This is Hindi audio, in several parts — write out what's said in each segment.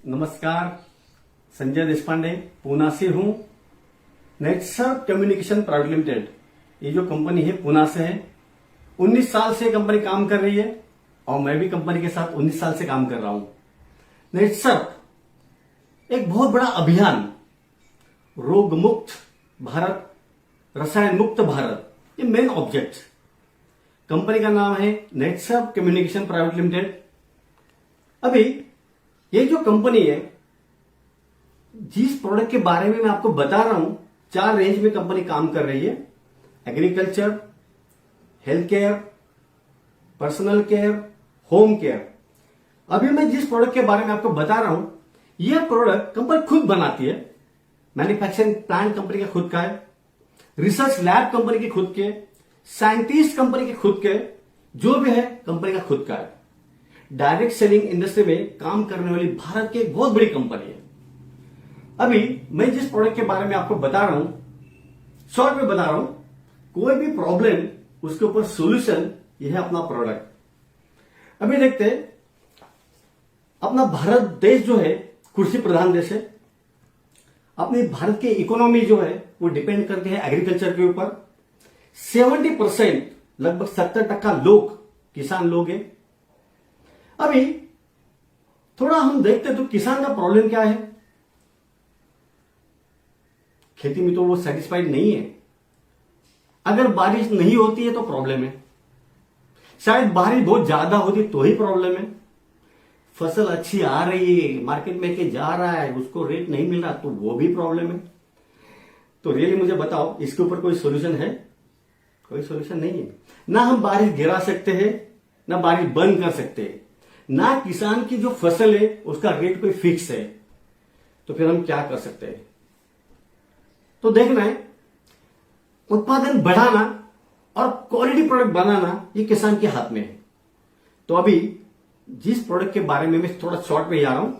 नमस्कार, संजय देशपांडे पूना से हूं। नेटसर्व कम्युनिकेशन प्राइवेट लिमिटेड ये जो कंपनी है पूना से है। 19 साल से कंपनी काम कर रही है और मैं भी कंपनी के साथ 19 साल से काम कर रहा हूं। नेटसर्व एक बहुत बड़ा अभियान, रोग मुक्त भारत, रसायन मुक्त भारत, ये मेन ऑब्जेक्ट। कंपनी का नाम है नेटसर्व कम्युनिकेशन प्राइवेट लिमिटेड। अभी ये जो कंपनी है, जिस प्रोडक्ट के बारे में मैं आपको बता रहा हूं, 4 रेंज में कंपनी काम कर रही है। Agriculture, health care, personal care, home care. अभी मैं जिस प्रोडक्ट के बारे में आपको बता रहा हूं, यह प्रोडक्ट कंपनी खुद बनाती है। मैन्युफैक्चरिंग प्लांट कंपनी का खुद का है, रिसर्च लैब कंपनी के खुद के, साइंटिस्ट कंपनी के खुद के, जो भी है कंपनी का खुद का है। डायरेक्ट सेलिंग इंडस्ट्री में काम करने वाली भारत की एक बहुत बड़ी कंपनी है। अभी मैं जिस प्रोडक्ट के बारे में आपको बता रहा हूं, शॉर्ट में बता रहा हूं, कोई भी प्रॉब्लम उसके ऊपर सॉल्यूशन, यह है अपना प्रोडक्ट। अभी देखते हैं, अपना भारत देश जो है कृषि प्रधान देश है। अपनी भारत की इकोनॉमी जो है वो डिपेंड करती है एग्रीकल्चर के ऊपर। 70% लगभग 70% लोग किसान लोग हैं। अभी थोड़ा हम देखते तो किसान का प्रॉब्लम क्या है। खेती में तो वो सेटिस्फाइड नहीं है। अगर बारिश नहीं होती है तो प्रॉब्लम है, शायद बारिश बहुत ज्यादा होती तो ही प्रॉब्लम है। फसल अच्छी आ रही है, मार्केट में के जा रहा है, उसको रेट नहीं मिल रहा तो वो भी प्रॉब्लम है। तो रियली मुझे बताओ, इसके ऊपर कोई सोल्यूशन है? कोई सोल्यूशन नहीं है। ना हम बारिश गिरा सकते हैं, ना बारिश बंद कर सकते हैं, ना किसान की जो फसल है उसका रेट कोई फिक्स है। तो फिर हम क्या कर सकते हैं? तो देखना है, उत्पादन बढ़ाना और क्वालिटी प्रोडक्ट बनाना ये किसान के हाथ में है। तो अभी जिस प्रोडक्ट के बारे में मैं थोड़ा शॉर्ट में जा रहा हूं,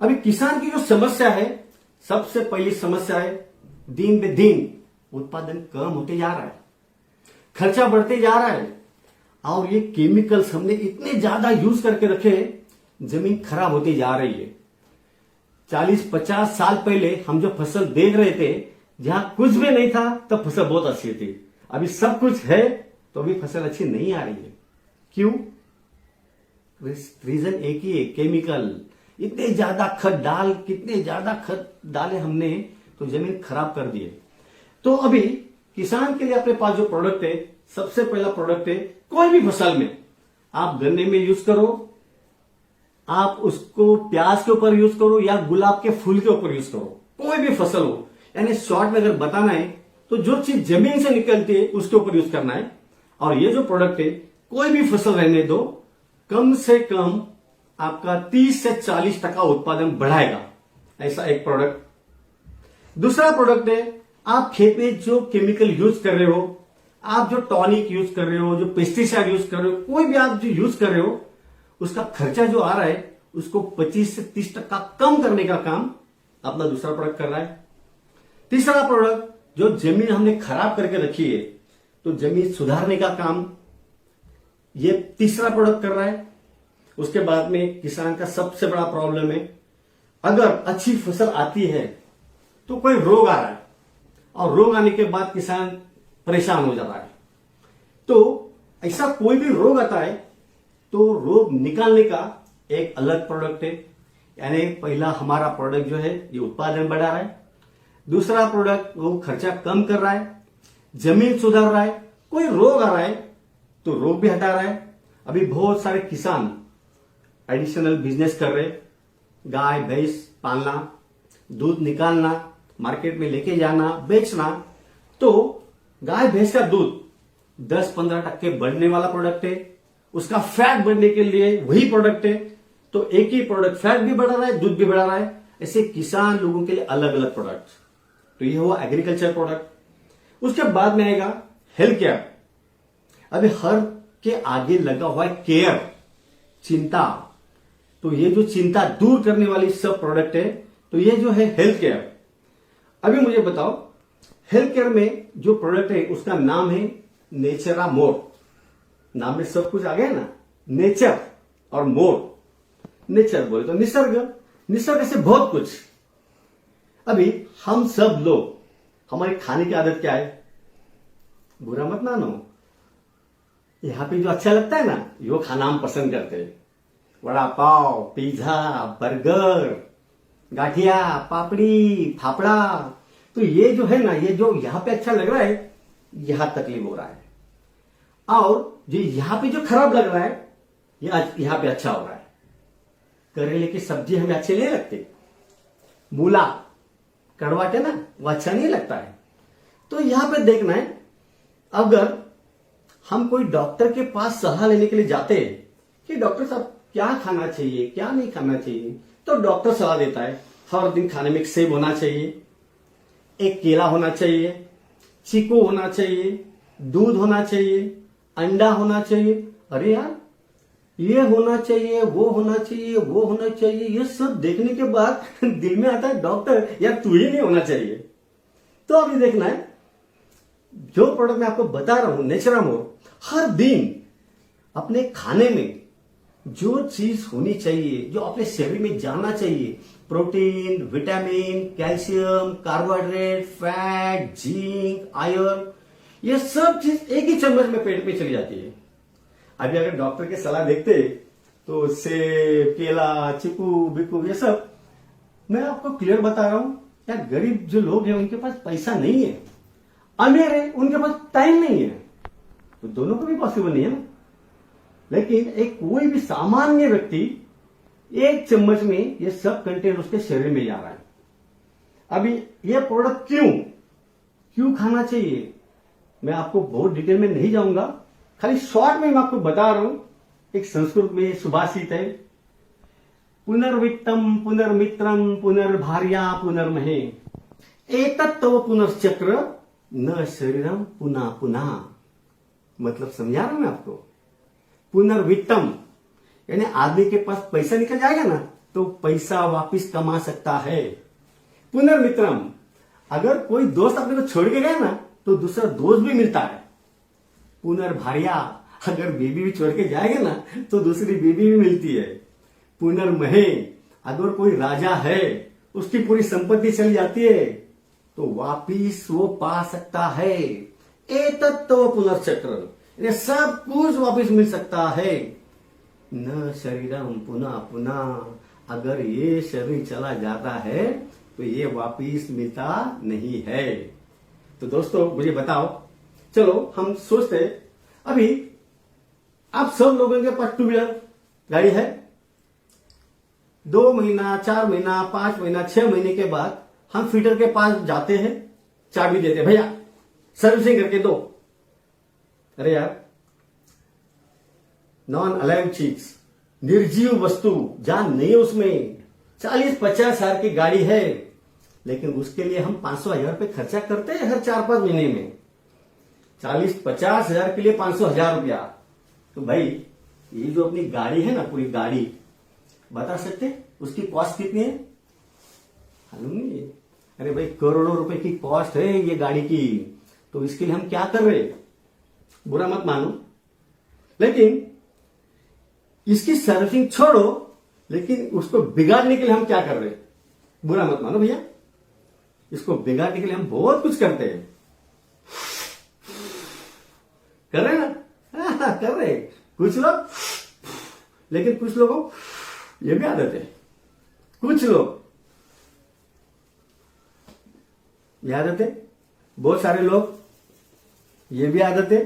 अभी किसान की जो समस्या है, सबसे पहली समस्या है दिन ब दिन उत्पादन कम होते जा रहा है, खर्चा बढ़ते जा रहा है, और ये केमिकल्स हमने इतने ज्यादा यूज करके रखे, जमीन खराब होती जा रही है। 40-50 साल पहले हम जो फसल देख रहे थे, जहां कुछ भी नहीं था तब फसल बहुत अच्छी थी। अभी सब कुछ है तो अभी फसल अच्छी नहीं आ रही है। क्यों? रीजन एक ही है, केमिकल। इतने ज्यादा कितने ज्यादा खत डाले हमने तो जमीन खराब कर दिए। तो अभी किसान के लिए अपने पास जो प्रोडक्ट है, सबसे पहला प्रोडक्ट है, कोई भी फसल में आप गन्ने में यूज करो, आप उसको प्याज के ऊपर यूज करो या गुलाब के फूल के ऊपर यूज करो, कोई भी फसल हो। यानी शॉर्ट में अगर बताना है तो जो चीज जमीन से निकलती है उसके ऊपर यूज करना है। और ये जो प्रोडक्ट है, कोई भी फसल रहने दो, कम से कम आपका 30 से 40% उत्पादन बढ़ाएगा, ऐसा एक प्रोडक्ट। दूसरा प्रोडक्ट है, आप खेत में जो केमिकल यूज कर रहे हो, आप जो टॉनिक यूज कर रहे हो, जो पेस्टिसाइड यूज कर रहे हो, कोई भी आप जो यूज कर रहे हो, उसका खर्चा जो आ रहा है उसको 25 से 30% कम करने का काम अपना दूसरा प्रोडक्ट कर रहा है। तीसरा प्रोडक्ट, जो जमीन हमने खराब करके रखी है तो जमीन सुधारने का काम ये तीसरा प्रोडक्ट कर रहा है। उसके बाद में किसान का सबसे बड़ा प्रॉब्लम है, अगर अच्छी फसल आती है तो कोई रोग आ रहा है, और रोग आने के बाद किसान परेशान हो जाता है। तो ऐसा कोई भी रोग आता है तो रोग निकालने का एक अलग प्रोडक्ट है। यानी पहला हमारा प्रोडक्ट जो है ये उत्पादन बढ़ा रहा है, दूसरा प्रोडक्ट वो खर्चा कम कर रहा है, जमीन सुधार रहा है, कोई रोग आ रहा है तो रोग भी हटा रहा है। अभी बहुत सारे किसान एडिशनल बिजनेस कर रहे, गाय भैंस पालना, दूध निकालना, मार्केट में लेके जाना, बेचना। तो गाय भैंस का दूध 10-15% बढ़ने वाला प्रोडक्ट है, उसका फैट बढ़ने के लिए वही प्रोडक्ट है। तो एक ही प्रोडक्ट फैट भी बढ़ा रहा है, दूध भी बढ़ा रहा है। ऐसे किसान लोगों के लिए अलग अलग प्रोडक्ट। तो ये हुआ एग्रीकल्चर प्रोडक्ट। उसके बाद में आएगा हेल्थ केयर। अभी हर के आगे लगा हुआ है केयर, चिंता। तो ये जो चिंता दूर करने वाली सब प्रोडक्ट है, तो ये जो है हेल्थ केयर। अभी मुझे बताओ, हेल्थ केयर में जो प्रोडक्ट है उसका नाम है नेचरा मोर। नाम में सब कुछ आ गया ना, नेचर और मोर। नेचर बोले तो निसर्ग, निसर्ग से बहुत कुछ। अभी हम सब लोग, हमारी खाने की आदत क्या है, बुरा मत मानो, यहां पे जो अच्छा लगता है ना, यो खाना हम पसंद करते हैं। वड़ा पाव, पिज्जा, बर्गर, गाठिया, पापड़ी, फाफड़ा, तो ये जो है ना, ये जो यहां पे अच्छा लग रहा है, यहां तकलीफ हो रहा है। और जो यहां पे जो खराब लग रहा है, यहां पे अच्छा हो रहा है। करेले की सब्जी हमें अच्छी नहीं लगती, मूला कड़वाट है ना, वो अच्छा नहीं लगता है। तो यहां पे देखना है, अगर हम कोई डॉक्टर के पास सलाह लेने के लिए जाते हैं कि डॉक्टर साहब क्या खाना चाहिए, क्या नहीं खाना चाहिए, तो डॉक्टर सलाह देता है हर दिन खाने में एक सेब होना चाहिए, एक केला होना चाहिए, चीकू होना चाहिए, दूध होना चाहिए, अंडा होना चाहिए। अरे यार, ये होना चाहिए, वो होना चाहिए, वो होना चाहिए, ये सब देखने के बाद दिल में आता है डॉक्टर यार तू ही नहीं होना चाहिए। तो अभी देखना है, जो प्रोडक्ट मैं आपको बता रहा हूं नेचुरामोर, हर दिन अपने खाने में जो चीज होनी चाहिए, जो अपने शरीर में जाना चाहिए, protein, vitamin, calcium, carbohydrate, fat, zinc, iron, ये सब चीज एक ही चम्मच में पेट में चली जाती है। अभी अगर डॉक्टर की सलाह देखते तो सेब, केला, चीकू, बिकू, ये सब मैं आपको क्लियर बता रहा हूं यार, गरीब जो लोग हैं उनके पास पैसा नहीं है, अमीर है उनके पास टाइम नहीं है, तो दोनों को भी पॉसिबल नहीं है ना। लेकिन एक कोई भी सामान्य व्यक्ति एक चम्मच में ये सब कंटेंट उसके शरीर में जा रहा है। अभी ये प्रोडक्ट क्यों खाना चाहिए, मैं आपको बहुत डिटेल में नहीं जाऊंगा, खाली शॉर्ट में मैं आपको बता रहा हूं। एक संस्कृत में सुभाषित है, पुनर्वित्तम पुनर्मित्रम पुनर्भार्या पुनर्महे एतत्तव पुनर्चक्र न शरीरम पुनः पुनः। मतलब समझा रहा हूं मैं आपको। पुनर्वित्तम यानी आदमी के पास पैसा निकल जाएगा ना तो पैसा वापिस कमा सकता है। पुनर्मित्रम, अगर कोई दोस्त अपने को छोड़ के गया ना तो दूसरा दोस्त भी मिलता है। पुनर्भार्या, अगर बीबी भी छोड़ के जाएगा ना तो दूसरी बीबी भी मिलती है। पुनर्महे, अगर कोई राजा है उसकी पूरी संपत्ति चली जाती है तो वापिस वो पा सकता है। एतत्व पुनर्चक्र, ये सब कुछ वापिस मिल सकता है। न शरीरम पुनः पुनः, अगर ये शरीर चला जाता है तो ये वापिस मिलता नहीं है। तो दोस्तों मुझे बताओ, चलो हम सोचते, अभी आप सब लोगों के पास टू व्हीलर गाड़ी है, 2 महीना, 4 महीना, 5 महीना, 6 महीने के बाद हम फिटर के पास जाते हैं, चाबी देते, भैया सर्विसिंग करके दो। अरे यार, नॉन अलाइव चीज, निर्जीव वस्तु, जान नहीं है उसमें, 40-50 हजार की गाड़ी है, लेकिन उसके लिए हम 500,000 रुपये खर्चा करते हैं हर 4-5 महीने में। 40-50 हजार के लिए 500,000 रुपया, तो भाई ये जो अपनी गाड़ी है ना, पूरी गाड़ी, बता सकते उसकी कॉस्ट कितनी है? मालूम नहीं है। अरे भाई करोड़ों रुपए की कॉस्ट है ये गाड़ी की, तो इसके लिए हम क्या कर रहे, बुरा मत मानो, लेकिन इसकी सर्विसिंग छोड़ो, लेकिन उसको बिगाड़ने के लिए हम क्या कर रहे, बुरा मत मानो भैया, इसको बिगाड़ने के लिए हम बहुत कुछ करते हैं। कर रहे ना, कर रहे कुछ लोग, लेकिन कुछ लोगों ये भी आदत है, कुछ लोग ये आदत है, बहुत सारे लोग ये भी आदत है,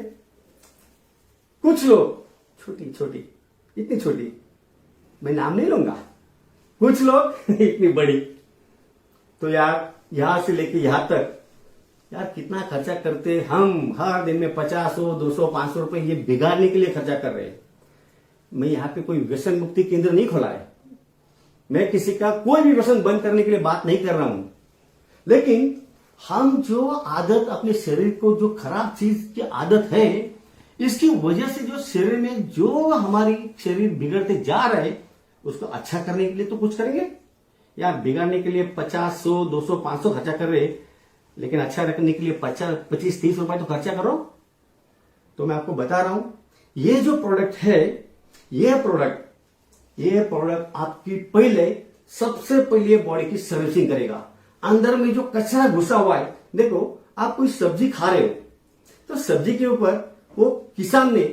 कुछ लोग छोटी छोटी, इतनी छोटी, मैं नाम नहीं लूंगा, कुछ लोग इतनी बड़ी। तो यार यहां से लेके यहां तक यार कितना खर्चा करते हम, हर दिन में 50, 100, 200, 500 रुपए ये बिगाड़ने के लिए खर्चा कर रहे हैं। मैं यहाँ पे कोई व्यसन मुक्ति केंद्र नहीं खोला है, मैं किसी का कोई भी व्यसन बंद करने के लिए बात नहीं कर रहा हूं, लेकिन हम जो आदत अपने शरीर को, जो खराब चीज की आदत है, इसकी वजह से जो शरीर में जो हमारी शरीर बिगड़ते जा रहा है, उसको अच्छा करने के लिए तो कुछ करेंगे यार। बिगाड़ने के लिए 50, 100, 200, 500 खर्चा कर रहे, लेकिन अच्छा रखने के लिए 50, 25, 30 रुपए तो खर्चा करो। तो मैं आपको बता रहा हूं, ये जो प्रोडक्ट है, ये प्रोडक्ट आपकी पहले सबसे पहले बॉडी की सर्विसिंग करेगा। अंदर में जो कचरा घुसा हुआ है, देखो आप कोई सब्जी खा रहे हो तो सब्जी के ऊपर वो किसान ने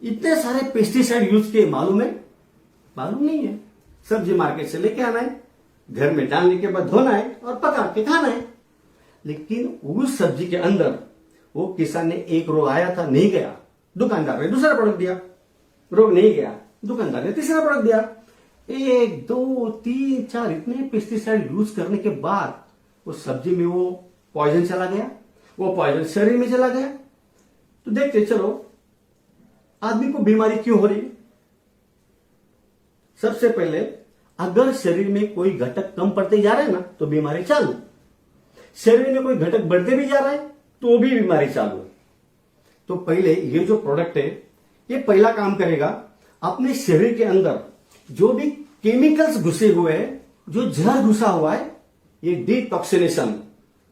इतने सारे पेस्टिसाइड यूज किए, मालूम है? मालूम नहीं है। सब्जी मार्केट से लेके आना है, घर में डालने के बाद धोना है और पका के खाना है। लेकिन उस सब्जी के अंदर वो किसान ने एक रोग आया था, नहीं गया, दुकानदार ने दूसरा प्रोडक्ट दिया। रोग नहीं गया, दुकानदार ने तीसरा प्रोडक्ट दिया। 1 2 3 4 इतने पेस्टिसाइड यूज करने के बाद वो सब्जी में वो पॉइजन चला गया, वो पॉइजन शरीर में चला गया। तो देखते चलो आदमी को बीमारी क्यों हो रही है। सबसे पहले अगर शरीर में कोई घटक कम पड़ते जा रहे हैं ना तो बीमारी चालू, शरीर में कोई घटक बढ़ते भी जा रहा है तो भी बीमारी चालू। तो पहले ये जो प्रोडक्ट है ये पहला काम करेगा, अपने शरीर के अंदर जो भी केमिकल्स घुसे हुए हैं, जो जहर घुसा हुआ है, ये डिटॉक्सिनेशन,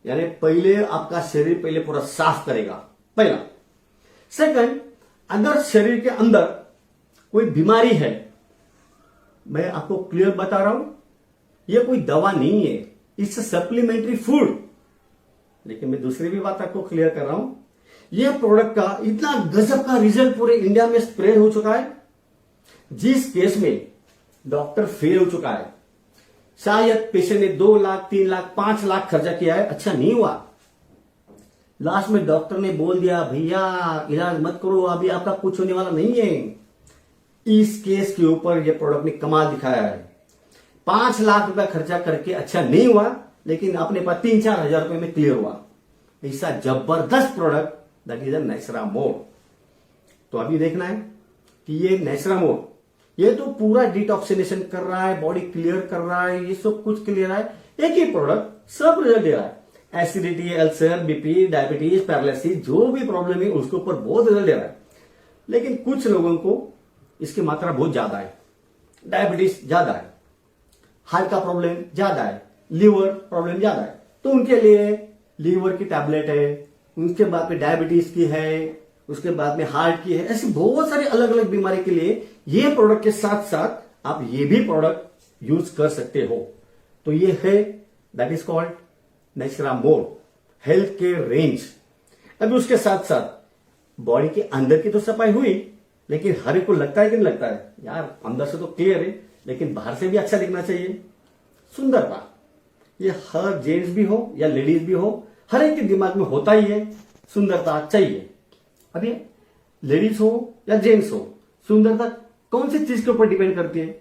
यानी पहले आपका शरीर पहले पूरा साफ करेगा, पहला। सेकंड, अगर शरीर के अंदर कोई बीमारी है, मैं आपको क्लियर बता रहा हूं, ये कोई दवा नहीं है, इट्स सप्लीमेंट्री फूड। लेकिन मैं दूसरी भी बात आपको क्लियर कर रहा हूं, ये प्रोडक्ट का इतना गजब का रिजल्ट पूरे इंडिया में स्प्रेड हो चुका है, जिस केस में डॉक्टर फेल हो चुका है। शायद पेशेंट ने 2 लाख 3 लाख 5 लाख खर्चा किया है, अच्छा नहीं हुआ। लास्ट में डॉक्टर ने बोल दिया भैया इलाज मत करो, अभी आपका कुछ होने वाला नहीं है। इस केस के ऊपर ये प्रोडक्ट ने कमाल दिखाया है। 5 लाख रुपया खर्चा करके अच्छा नहीं हुआ, लेकिन अपने पास 3-4 हजार रुपए में क्लियर हुआ। ऐसा जबरदस्त प्रोडक्ट दैट इज अ नेचरामोर। तो अभी देखना है कि ये नेचरामोर ये तो पूरा डिटॉक्सिनेशन कर रहा है, बॉडी क्लियर कर रहा है, ये सब कुछ क्लियर है। एक ही प्रोडक्ट सब रिजल्ट दे रहा है। Acidity, ulcer, BP, diabetes, paralysis, जो भी प्रॉब्लम है उसके ऊपर बहुत रिजल्ट दे रहा है। लेकिन कुछ लोगों को इसकी मात्रा बहुत ज्यादा है, डायबिटीज ज्यादा है, हार्ट का प्रॉब्लम ज्यादा है, लीवर प्रॉब्लम ज्यादा है, तो उनके लिए लीवर की टैबलेट है, उनके बाद में डायबिटीज की है, उसके बाद में हार्ट की है, ऐसी बहुत सारी अलग अलग बीमारी के लिए ये प्रोडक्ट के साथ साथ आप ये भी प्रोडक्ट यूज कर सकते हो। तो ये है that is called Naturamore health care range. अभी उसके साथ साथ बॉडी के अंदर की तो सफाई हुई, लेकिन हर एक को लगता है कि नहीं लगता है यार अंदर से तो क्लियर है, लेकिन बाहर से भी अच्छा दिखना चाहिए, सुंदरता। ये हर जेंट्स भी हो या लेडीज भी हो, हर एक के दिमाग में होता ही है, सुंदरता चाहिए। अभी लेडीज हो या जेंट्स हो, सुंदरता कौन सी चीज के ऊपर डिपेंड करती है?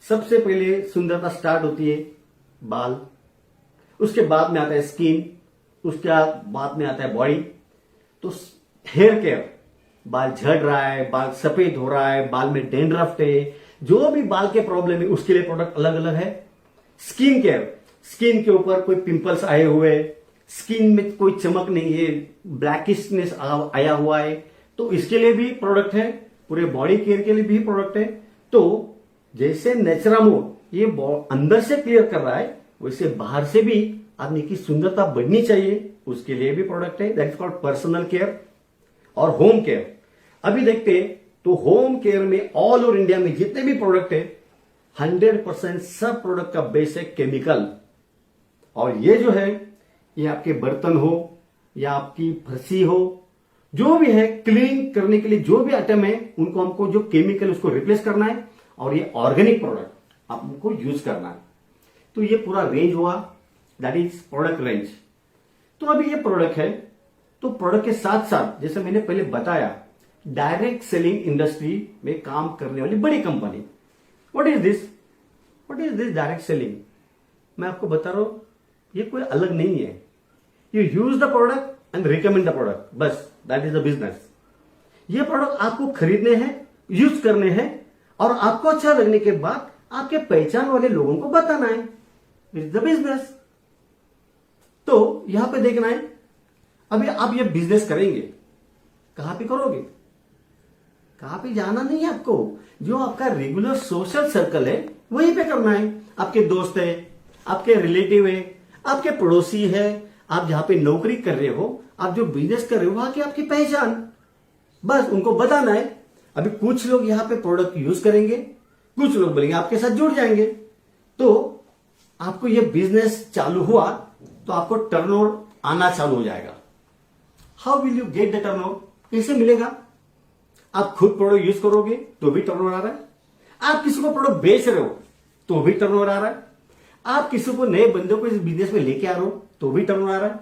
सबसे पहले सुंदरता स्टार्ट होती है बाल, उसके बाद में आता है स्किन, उसके बाद में आता है बॉडी। तो हेयर केयर, बाल झड़ रहा है, बाल सफेद हो रहा है, बाल में डेंड्रफ है, जो भी बाल के प्रॉब्लम है उसके लिए प्रोडक्ट अलग अलग है। स्किन केयर, स्किन के ऊपर कोई पिंपल्स आए हुए, स्किन में कोई चमक नहीं है, ब्लैकिशनेस आया हुआ है, तो इसके लिए भी प्रोडक्ट है। पूरे बॉडी केयर के लिए भी प्रोडक्ट है। तो जैसे नेचरामोर ये अंदर से क्लियर कर रहा है, वैसे बाहर से भी आदमी की सुंदरता बढ़नी चाहिए, उसके लिए भी प्रोडक्ट है, that is called personal care और होम केयर। अभी देखते हैं तो होम केयर में ऑल ओवर इंडिया में जितने भी प्रोडक्ट है 100% सब प्रोडक्ट का बेस है केमिकल। और ये जो है ये आपके बर्तन हो या आपकी फर्शी हो, जो भी है क्लीन करने के लिए जो भी आइटम है उनको हमको जो केमिकल उसको रिप्लेस करना है, और ये ऑर्गेनिक प्रोडक्ट आपको यूज करना है। तो ये पूरा रेंज हुआ, दैट इज प्रोडक्ट रेंज। तो अभी ये प्रोडक्ट है, तो प्रोडक्ट के साथ साथ जैसे मैंने पहले बताया डायरेक्ट सेलिंग इंडस्ट्री में काम करने वाली बड़ी company. What is this? What is this direct selling? मैं आपको बता रहा हूं, ये कोई अलग नहीं है। You use the product and recommend the product, बस दैट इज द बिजनेस। ये प्रोडक्ट आपको खरीदने हैं, यूज करने हैं, और आपको अच्छा लगने के बाद आपके पहचान वाले लोगों को बताना है, इट्स द बिजनेस। तो यहां पे देखना है, अभी आप ये बिजनेस करेंगे, कहां पे करोगे? कहां पे जाना नहीं है आपको, जो आपका रेगुलर सोशल सर्कल है वहीं पे करना है। आपके दोस्त है, आपके रिलेटिव है, आपके पड़ोसी है, आप जहां पे नौकरी कर रहे हो, आप जो बिजनेस कर रहे हो, वहां की आपकी पहचान, बस उनको बताना है। अभी कुछ लोग यहां पे प्रोडक्ट यूज करेंगे, कुछ लोग बोलेंगे आपके साथ जुड़ जाएंगे, आपको ये बिजनेस चालू हुआ तो आपको टर्नओवर आना चालू हो जाएगा। How will you get the turnover? कैसे मिलेगा? आप खुद प्रोडक्ट यूज करोगे तो भी टर्नओवर आ रहा है, आप किसी को प्रोडक्ट बेच रहे हो तो भी टर्नओवर आ रहा है, आप किसी को नए बंदे को इस बिजनेस में लेके आ रहे हो तो भी टर्नओवर आ रहा है,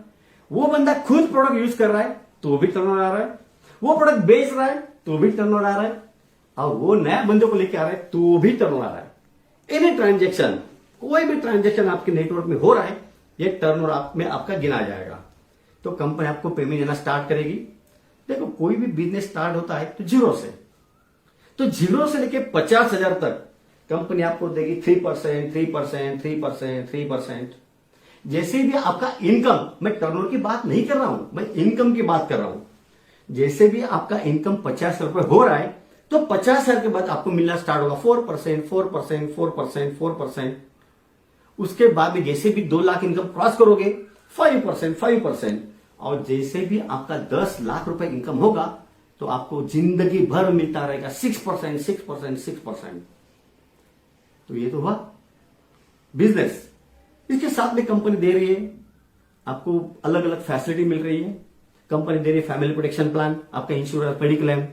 वो बंदा खुद प्रोडक्ट यूज कर रहा है तो भी टर्नओवर आ रहा है, वो प्रोडक्ट बेच रहा है तो भी टर्नओवर आ रहा है, और वो नया बंदे को लेके आ रहा है तो भी टर्नओवर आ रहा है। एनी ट्रांजेक्शन, कोई भी ट्रांजेक्शन आपके नेटवर्क में हो रहा है, ये टर्नओवर में आपका गिना जाएगा। तो कंपनी आपको पेमेंट देना स्टार्ट करेगी। देखो, कोई भी बिजनेस स्टार्ट होता है तो जीरो से, तो जीरो से लेके 50,000 तक कंपनी आपको देगी 3%, 3%, 3%, 3%। जैसे भी आपका इनकम, मैं टर्नओवर की बात नहीं कर रहा हूं, मैं इनकम की बात कर रहा हूं। जैसे भी आपका इनकम 50 रुपए हो रहा है तो 50,000 के बाद आपको मिलना स्टार्ट होगा 4%, 4%, 4%, 4%। उसके बाद में जैसे भी 2 लाख इनकम क्रॉस करोगे 5%, 5%। और जैसे भी आपका 10 लाख रुपए इनकम होगा तो आपको जिंदगी भर मिलता रहेगा 6%, 6%, 6%। तो ये तो हुआ बिजनेस। इसके साथ में कंपनी दे रही है आपको अलग अलग फैसिलिटी मिल रही है। कंपनी दे रही है फैमिली प्रोटेक्शन प्लान, आपका इंश्योरेंस, मेडिक्लेम।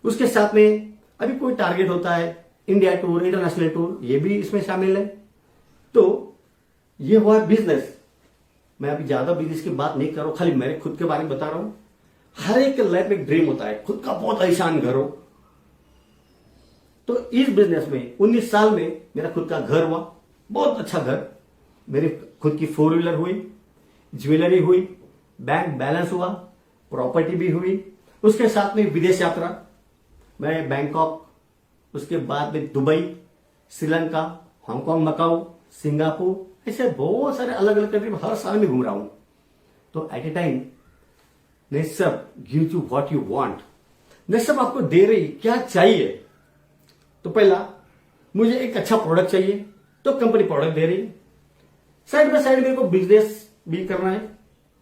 उसके साथ में अभी कोई टारगेट होता है इंडिया टूर, इंटरनेशनल टूर, ये भी इसमें शामिल है। तो ये हुआ बिजनेस। मैं अभी ज्यादा बिजनेस की बात नहीं कर रहा हूं, खाली मेरे खुद के बारे में बता रहा हूं। हर एक के लाइफ में एक ड्रीम होता है खुद का बहुत आलीशान घर हो। तो इस बिजनेस में 19 साल में मेरा खुद का घर हुआ, बहुत अच्छा घर। मेरी खुद की 4 व्हीलर हुई, ज्वेलरी हुई, बैंक बैलेंस हुआ, प्रॉपर्टी भी हुई। उसके साथ में विदेश यात्रा, मैं बैंकॉक, उसके बाद में Dubai, Sri Lanka, Hong Kong, Macau, Singapore, ऐसे बहुत सारे अलग अलग कंट्री में हर साल में घूम रहा हूं। तो एट ए टाइम नेसअप give you what you want. नेसअप आपको दे रही क्या चाहिए। तो पहला, मुझे एक अच्छा प्रोडक्ट चाहिए तो कंपनी प्रोडक्ट दे रही है। साइड बाय साइड मेरे को बिजनेस भी करना है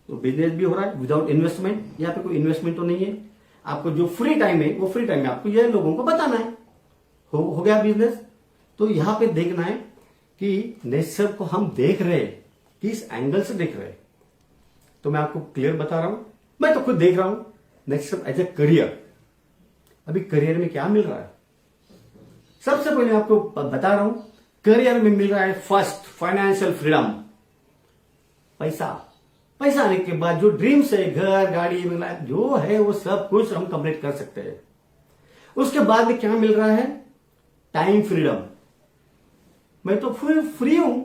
तो बिजनेस भी हो रहा है विदाउट इन्वेस्टमेंट। यहाँ पे कोई इन्वेस्टमेंट तो नहीं है। आपको जो फ्री टाइम है वो फ्री टाइम में आपको ये लोगों को बताना है। हो गया बिजनेस। तो यहां पे देखना है कि नेसअप को हम देख रहे हैं, किस एंगल से देख रहे हैं। तो मैं आपको क्लियर बता रहा हूं, मैं तो खुद देख रहा हूं नेसअप एज ए करियर। अभी करियर में क्या मिल रहा है, सबसे पहले आपको बता रहा हूं, करियर में मिल रहा है फर्स्ट फाइनेंशियल फ्रीडम। पैसा आने के बाद जो ड्रीम्स है, घर, गाड़ी, जो है वो सब कुछ हम कंप्लीट कर सकते हैं। उसके बाद में क्या मिल रहा है, टाइम फ्रीडम। मैं तो फ्री हूं,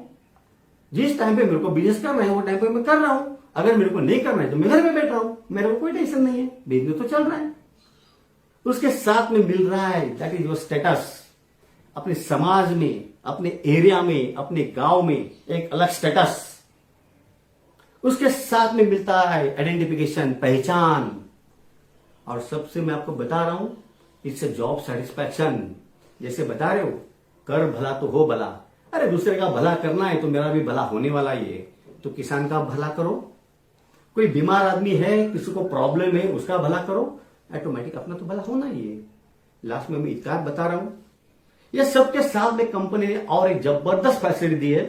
जिस टाइम पे मेरे को बिजनेस करना है वो टाइम पे मैं कर रहा हूं। अगर मेरे को नहीं करना है तो मैं घर में बैठ रहा हूं, मेरे को कोई टेंशन नहीं है, बिजनेस तो चल रहा है। उसके साथ में मिल रहा है दैट इज योर स्टेटस। अपने समाज में, अपने एरिया में, अपने गांव में एक अलग स्टेटस। उसके साथ में मिलता है आइडेंटिफिकेशन, पहचान। और सबसे मैं आपको बता रहा हूं, इससे जॉब सेटिस्फैक्शन। जैसे बता रहे हो, कर भला तो हो भला। अरे दूसरे का भला करना है तो मेरा भी भला होने वाला ही है। तो किसान का भला करो, कोई बीमार आदमी है, किसी को प्रॉब्लम है, उसका भला करो, ऑटोमेटिक अपना तो भला होना ही है। लास्ट में मैं इतना बता रहा हूं, ये सबके साथ में कंपनी ने और एक जबरदस्त फैसिलिटी दी है,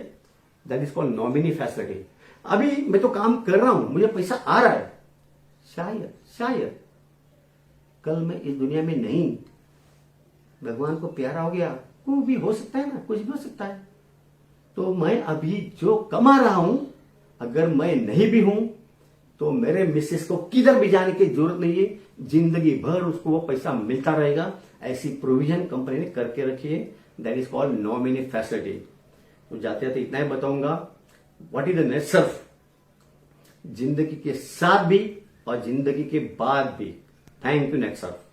that is called nominee facility. अभी मैं तो काम कर रहा हूं, मुझे पैसा आ रहा है, शायद कल मैं इस दुनिया में नहीं, भगवान को प्यारा हो गया, वो भी हो सकता है ना, कुछ भी हो सकता है। तो मैं अभी जो कमा रहा हूं, अगर मैं नहीं भी हूं तो मेरे मिसेस को किधर भी जाने की जरूरत नहीं है, जिंदगी भर उसको वो पैसा मिलता रहेगा। ऐसी प्रोविजन कंपनी ने करके रखी है, that is called nominee facility. तो जाते जाते इतना ही बताऊंगा, व्हाट इज द नेसअप जिंदगी के साथ भी और जिंदगी के बाद भी। Thank you नेसअप।